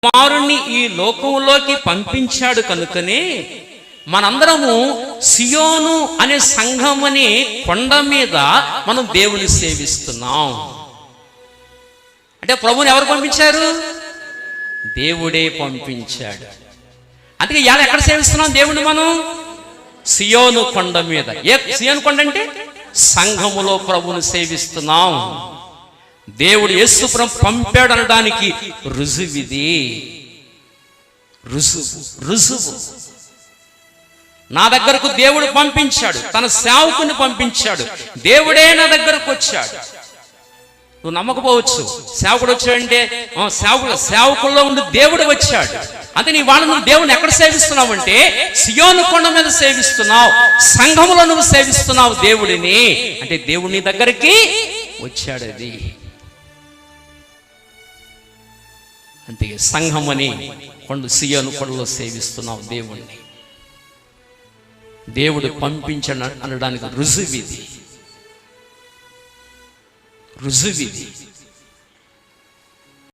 కుమారుణ్ణి ఈ లోకంలోకి పంపించాడు కనుకనే మనందరము సియోను అనే సంఘం అనే కొండ మీద మనం దేవుని సేవిస్తున్నాం. అంటే ప్రభువుని ఎవరు పంపించారు? దేవుడే పంపించాడు. అందుకే ఇవాళ ఎక్కడ సేవిస్తున్నాం దేవుని? మనం సియోను కొండ మీద. ఏ సియోను కొండ అంటే సంఘములో ప్రభువుని సేవిస్తున్నాం. దేవుడు యేసు ప్రభు పంపాడు అనడానికి రుజువిది. రుజువు నా దగ్గరకు దేవుడు పంపించాడు, తన సేవకుని పంపించాడు, దేవుడే నా దగ్గరకు వచ్చాడు. నువ్వు నమ్మకపోవచ్చు, సేవకుడు వచ్చాడంటే సేవకుల్లో ఉండి దేవుడు వచ్చాడు. అంటే నీ వాళ్ళు నువ్వు దేవుని ఎక్కడ సేవిస్తున్నావు అంటే సియోను కొండ మీద సేవిస్తున్నావు, సంఘములో నువ్వు సేవిస్తున్నావు దేవుడిని. అంటే దేవుడు నీ దగ్గరికి వచ్చాడు. అది అంతే. సంఘం అని కొండ సియోను కొండలో సేవిస్తున్నావు దేవుణ్ణి. దేవుడు పంపించను అనడానికి రుజువిది.